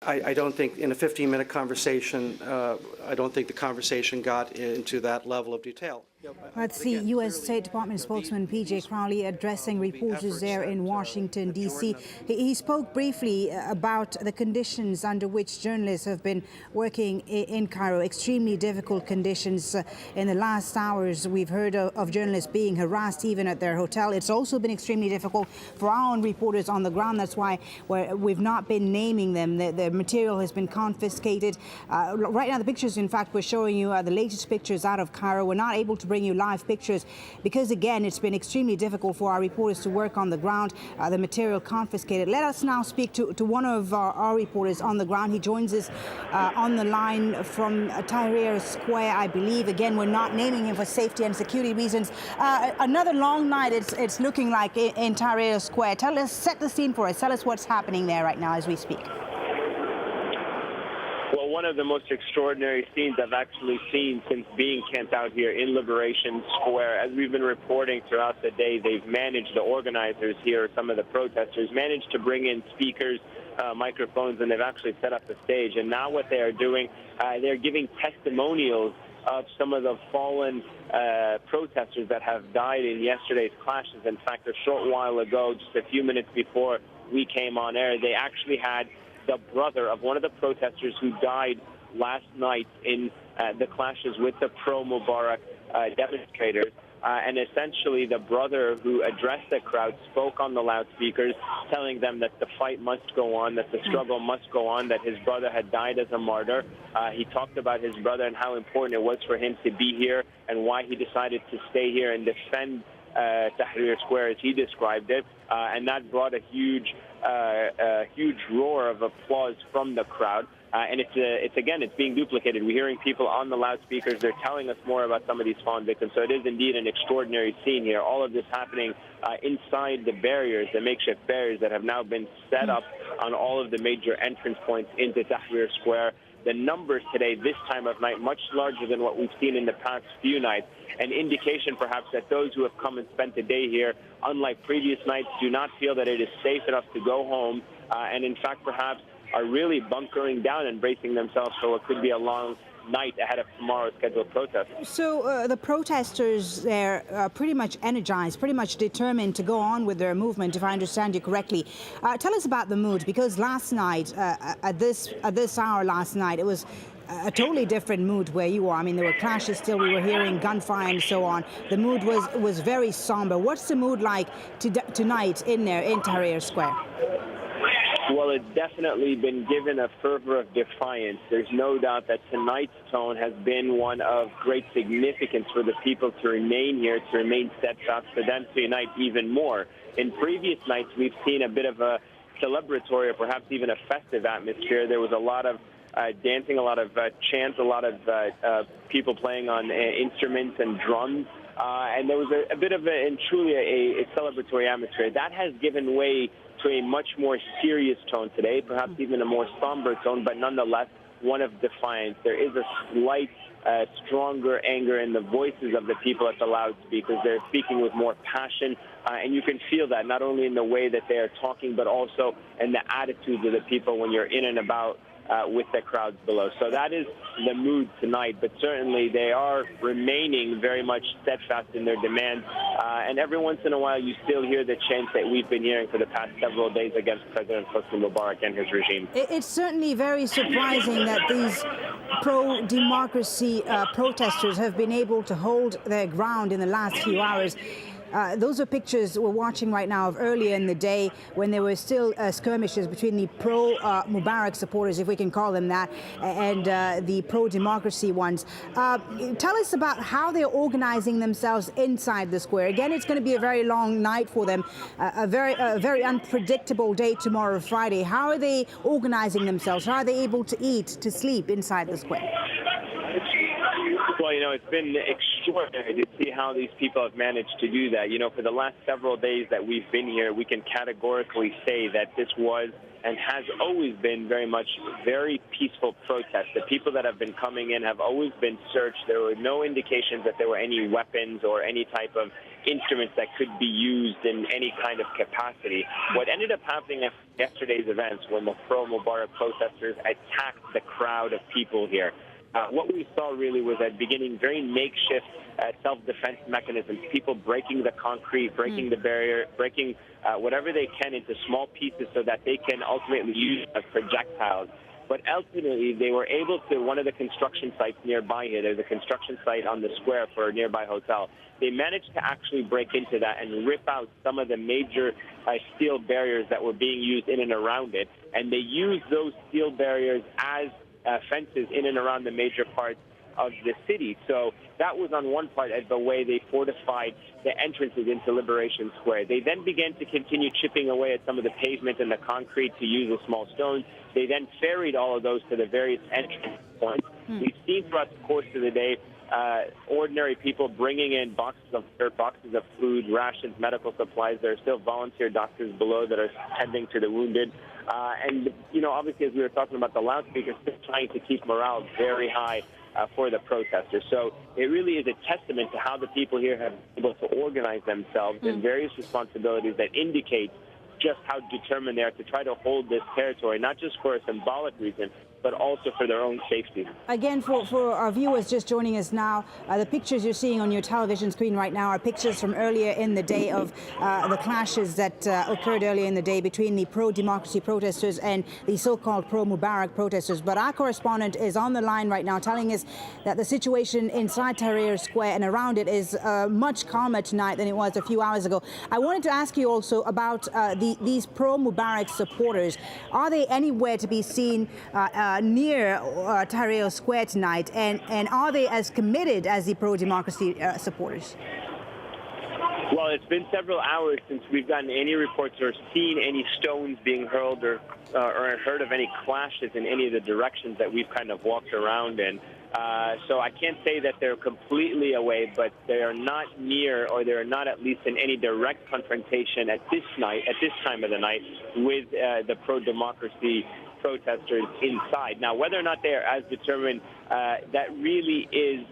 I don't think in a 15-minute conversation, I don't think the conversation got into that level of detail. That's the U.S. State Department spokesman P.J. Crowley addressing reporters there in Washington, D.C. He spoke briefly about the conditions under which journalists have been working in Cairo, extremely difficult conditions. In the last hours, we've heard of journalists being harassed even at their hotel. It's also been extremely difficult for our own reporters on the ground. That's why we've not been naming them. The material has been confiscated. Right now, the pictures, in fact, we're showing you the latest pictures out of Cairo. We're not able to bring you live pictures because, again, it's been extremely difficult for our reporters to work on the ground. The material confiscated. Let us now speak to one of our reporters on the ground. He joins us on the line from Tahrir Square, I believe. Again, we're not naming him for safety and security reasons. Another long night it's looking like in Tahrir Square. Set the scene for us. Tell us what's happening there right now as we speak. Well, one of the most extraordinary scenes I've actually seen since being camped out here in Liberation Square. As we've been reporting throughout the day, they've managed, the organizers here, some of the protesters, managed to bring in speakers, microphones, and they've actually set up the stage. And now what they are doing, they're giving testimonials of some of the fallen protesters that have died in yesterday's clashes. In fact, a short while ago, just a few minutes before we came on air, they actually had the brother of one of the protesters who died last night in the clashes with the pro-Mubarak demonstrators. And essentially, the brother who addressed the crowd spoke on the loudspeakers, telling them that the fight must go on, that the struggle must go on, that his brother had died as a martyr. He talked about his brother and how important it was for him to be here and why he decided to stay here and defend Tahrir Square, as he described it. And that brought a huge roar of applause from the crowd. And it's being duplicated. We're hearing people on the loudspeakers. They're telling us more about some of these fallen victims. So it is indeed an extraordinary scene here. All of this happening inside the barriers, the makeshift barriers that have now been set up on all of the major entrance points into Tahrir Square. The numbers today, this time of night, much larger than what we've seen in the past few nights. An indication, perhaps, that those who have come and spent the day here, unlike previous nights, do not feel that it is safe enough to go home. And in fact, perhaps, are really bunkering down and bracing themselves for what could be a long night ahead of tomorrow's scheduled protest. So the protesters there are pretty much energized, pretty much determined to go on with their movement, if I understand you correctly. Tell us about the mood, because last night, at this hour last night, it was a totally different mood where you are. I mean, there were clashes still, we were hearing gunfire and so on. The mood was very somber. What's the mood like tonight in there in Tahrir Square? Well, it's definitely been given a fervor of defiance. There's no doubt that tonight's tone has been one of great significance for the people to remain here, to remain steadfast, for them to unite even more. In previous nights, we've seen a bit of a celebratory or perhaps even a festive atmosphere. There was a lot of dancing, a lot of chants, a lot of people playing on instruments and drums. And there was a bit of and truly a celebratory atmosphere. That has given way to a much more serious tone today, perhaps even a more somber tone, but nonetheless one of defiance. There is a slight stronger anger in the voices of the people at the loudspeakers. They're speaking with more passion, and you can feel that not only in the way that they are talking, but also in the attitudes of the people when you're in and about with the crowds below. So that is the mood tonight, but certainly they are remaining very much steadfast in their demands. And every once in a while, you still hear the chants that we've been hearing for the past several days against President Mubarak and his regime. It's certainly very surprising that these pro-democracy protesters have been able to hold their ground in the last few hours. Those are pictures we're watching right now of earlier in the day when there were still skirmishes between the pro-Mubarak supporters, if we can call them that, and the pro-democracy ones. Tell us about how they're organizing themselves inside the square. Again, it's going to be a very long night for them, a very unpredictable day tomorrow, Friday. How are they organizing themselves? How are they able to eat, to sleep inside the square? Well, it's been extraordinary to see how these people have managed to do that. For the last several days that we've been here, we can categorically say that this was and has always been very peaceful protest. The people that have been coming in have always been searched. There were no indications that there were any weapons or any type of instruments that could be used in any kind of capacity. What ended up happening at yesterday's events when the pro-Mubarak protesters attacked the crowd of people here, what we saw really was at beginning very makeshift self-defense mechanisms, people breaking the concrete, breaking the barrier, breaking whatever they can into small pieces so that they can ultimately use as projectiles. But ultimately, they were able to, one of the construction sites nearby here, there's a construction site on the square for a nearby hotel, they managed to actually break into that and rip out some of the major steel barriers that were being used in and around it. And they used those steel barriers as fences in and around the major parts of the city. So that was on one part as the way they fortified the entrances into Liberation Square. They then began to continue chipping away at some of the pavement and the concrete to use the small stones. They then ferried all of those to the various entrance points. We've seen throughout the course of the day ordinary people bringing in boxes of food, rations, medical supplies. There are still volunteer doctors below that are tending to the wounded. And, you know, obviously, as we were talking about the loudspeakers, still trying to keep morale very high for the protesters. So it really is a testament to how the people here have been able to organize themselves in various responsibilities that indicate just how determined they are to try to hold this territory, not just for a symbolic reason, but also for their own safety. Again, for our viewers just joining us now, the pictures you're seeing on your television screen right now are pictures from earlier in the day of the clashes that occurred earlier in the day between the pro-democracy protesters and the so-called pro-Mubarak protesters. But our correspondent is on the line right now telling us that the situation inside Tahrir Square and around it is much calmer tonight than it was a few hours ago. I wanted to ask you also about these pro-Mubarak supporters. Are they anywhere to be seen near Tahrir Square tonight, and are they as committed as the pro-democracy supporters? Well, it's been several hours since we've gotten any reports or seen any stones being hurled or heard of any clashes in any of the directions that we've kind of walked around in. So I can't say that they're completely away, but they are not near, or they are not at least in any direct confrontation at this time of the night, with the pro-democracy protesters inside. Now, whether or not they are as determined, that really is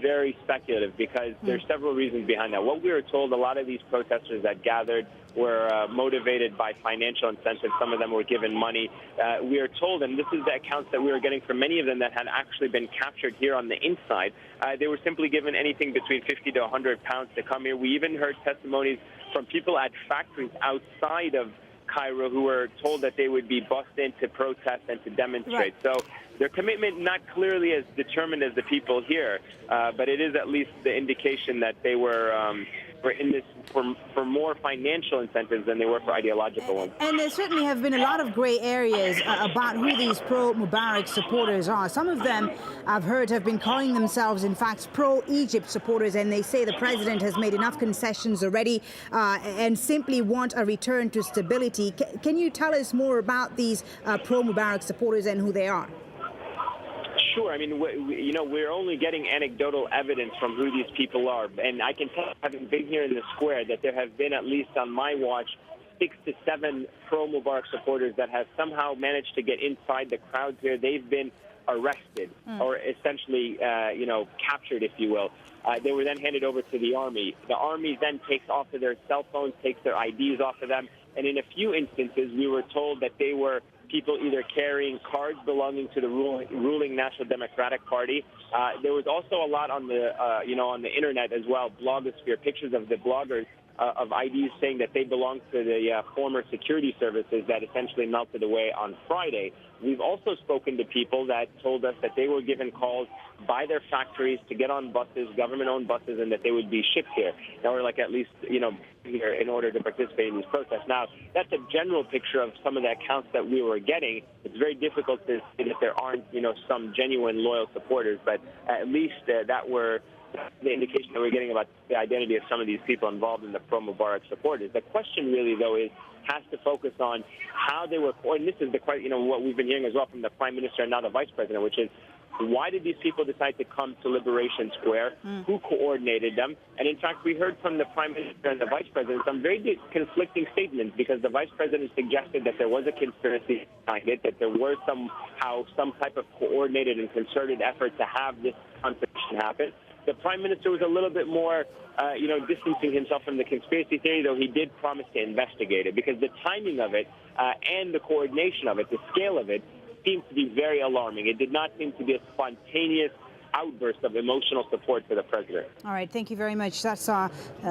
very speculative, because there's several reasons behind that. What we were told, a lot of these protesters that gathered were motivated by financial incentives. Some of them were given money. We are told, and this is the accounts that we were getting from many of them that had actually been captured here on the inside, they were simply given anything between 50 to 100 pounds to come here. We even heard testimonies from people at factories outside of Cairo who were told that they would be bussed in to protest and to demonstrate. Right. So their commitment not clearly as determined as the people here, but it is at least the indication that they were in this for more financial incentives than they were for ideological ones. And there certainly have been a lot of gray areas about who these pro-Mubarak supporters are. Some of them, I've heard, have been calling themselves, in fact, pro-Egypt supporters, and they say the president has made enough concessions already and simply want a return to stability. Can you tell us more about these pro-Mubarak supporters and who they are? Sure. I mean, we're only getting anecdotal evidence from who these people are. And I can tell, having been here in the square, that there have been, at least on my watch, 6 to 7 pro-Mubarak supporters that have somehow managed to get inside the crowds here. They've been arrested or essentially, captured, if you will. They were then handed over to the army. The army then takes off of their cell phones, takes their IDs off of them. And in a few instances, we were told that they were people either carrying cards belonging to the ruling National Democratic Party. There was also a lot on the, on the internet as well, blogosphere, pictures of the bloggers of IDs saying that they belong to the former security services that essentially melted away on Friday. We've also spoken to people that told us that they were given calls by their factories to get on buses, government-owned buses, and that they would be shipped here, or like at least, here in order to participate in these protests. Now, that's a general picture of some of the accounts that we were getting. It's very difficult to say that there aren't, some genuine loyal supporters, but at least that were the indication that we're getting about the identity of some of these people involved in the pro-Mubarak supporters. The question really, though, has to focus on how they were, and this is what we've been hearing as well from the Prime Minister and now the Vice President, which is, why did these people decide to come to Liberation Square? Who coordinated them? And in fact, we heard from the Prime Minister and the Vice President some very conflicting statements, because the Vice President suggested that there was a conspiracy behind it, that there was some type of coordinated and concerted effort to have this confrontation happen. The Prime Minister was a little bit more, distancing himself from the conspiracy theory, though he did promise to investigate it, because the timing of it and the coordination of it, the scale of it, seems to be very alarming. It did not seem to be a spontaneous outburst of emotional support for the president. All right, thank you very much. That's our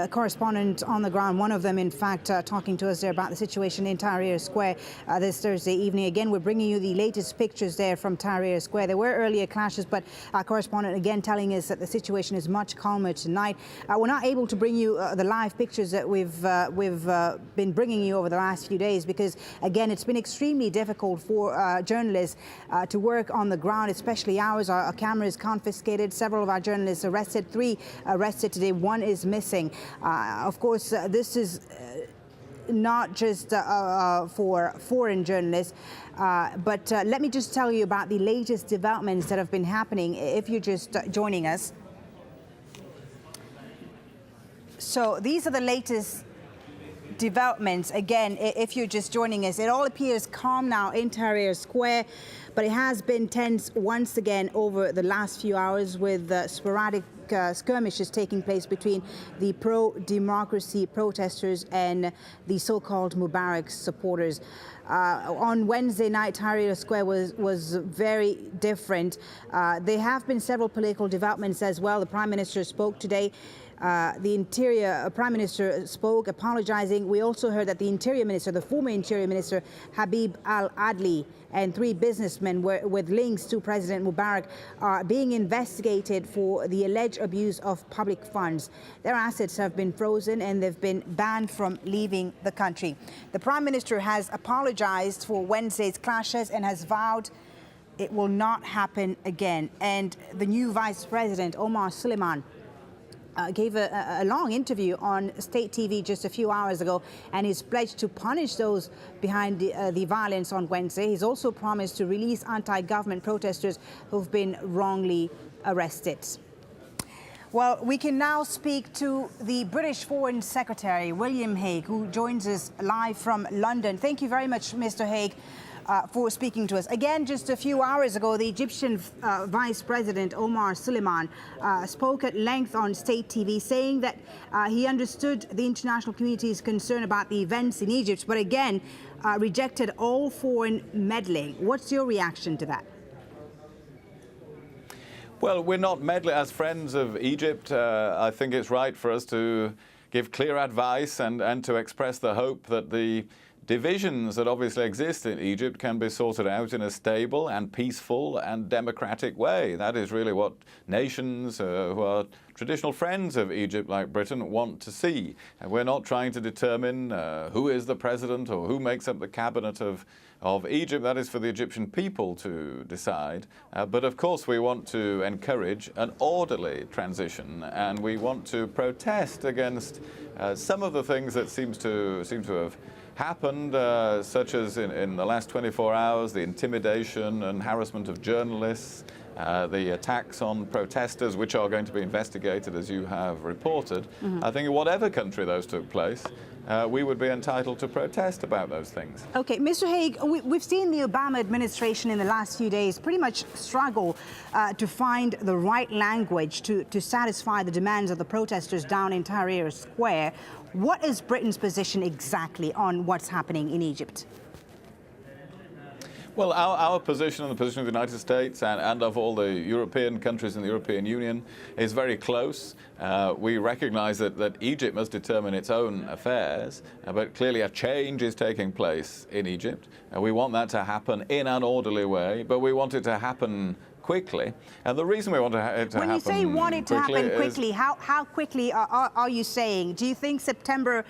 correspondent on the ground, one of them, in fact, talking to us there about the situation in Tahrir Square this Thursday evening. Again, we're bringing you the latest pictures there from Tahrir Square. There were earlier clashes, but our correspondent again telling us that the situation is much calmer tonight. We're not able to bring you the live pictures that we've been bringing you over the last few days because, again, it's been extremely difficult for journalists to work on the ground, especially ours. Our cameras confiscated. Several of our journalists arrested, 3 arrested today, 1 is missing. Of course, this is not just for foreign journalists, but let me just tell you about the latest developments that have been happening if you're just joining us. So these are the latest developments. Again, if you're just joining us, it all appears calm now in Tahrir Square, but it has been tense once again over the last few hours with sporadic skirmishes taking place between the pro-democracy protesters and the so-called Mubarak supporters. On Wednesday night, Tahrir Square was very different. There have been several political developments as well. The Prime Minister spoke today. The Prime Minister spoke, apologizing. We also heard that the Interior Minister, the former Interior Minister, Habib al-Adli, and 3 businessmen with links to President Mubarak are being investigated for the alleged abuse of public funds. Their assets have been frozen and they've been banned from leaving the country. The Prime Minister has apologized for Wednesday's clashes and has vowed it will not happen again. And the new Vice President, Omar Suleiman, gave a long interview on state TV just a few hours ago, and he's pledged to punish those behind the violence on Wednesday. He's also promised to release anti-government protesters who've been wrongly arrested. Well, we can now speak to the British Foreign Secretary, William Hague, who joins us live from London. Thank you very much, Mr. Hague, for speaking to us. Again, just a few hours ago, the Egyptian Vice President Omar Suleiman spoke at length on state TV, saying that he understood the international community's concern about the events in Egypt, but again, rejected all foreign meddling. What's your reaction to that? Well, we're not meddling. As friends of Egypt, I think it's right for us to give clear advice and to express the hope that the divisions that obviously exist in Egypt can be sorted out in a stable and peaceful and democratic way. That is really what nations who are traditional friends of Egypt, like Britain, want to see. And we're not trying to determine who is the president or who makes up the cabinet of Egypt. That is for the Egyptian people to decide. But of course, we want to encourage an orderly transition, and we want to protest against some of the things that seem to have happened, such as in the last 24 hours, the intimidation and harassment of journalists, the attacks on protesters, which are going to be investigated, as you have reported. I think in whatever country those took place, we would be entitled to protest about those things. Okay, Mr. Hague, we've seen the Obama administration in the last few days pretty much struggle to find the right language to satisfy the demands of the protesters down in Tahrir Square. What is Britain's position exactly on what's happening in Egypt? Well, our position and the position of the United States and of all the European countries in the European Union is very close. We recognize that Egypt must determine its own affairs, but clearly a change is taking place in Egypt. We want that to happen in an orderly way, but we want it to happen quickly. And the reason we want it to happen quickly... When you say want it to happen quickly, how quickly are you saying? Do you think September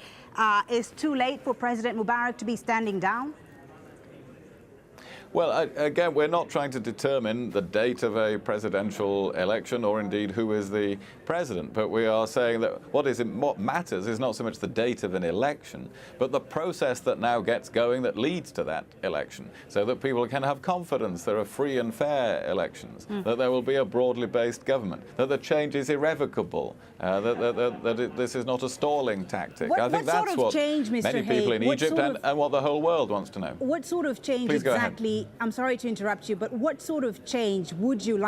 is too late for President Mubarak to be standing down? Well, again, we're not trying to determine the date of a presidential election or indeed who is the president, but we are saying that what matters is not so much the date of an election, but the process that now gets going that leads to that election, so that people can have confidence there are free and fair elections, that there will be a broadly based government, that the change is irrevocable, that this is not a stalling tactic. I think that's what many people in Egypt and what the whole world wants to know. What sort of change exactly? I'm sorry to interrupt you, but what sort of change would you like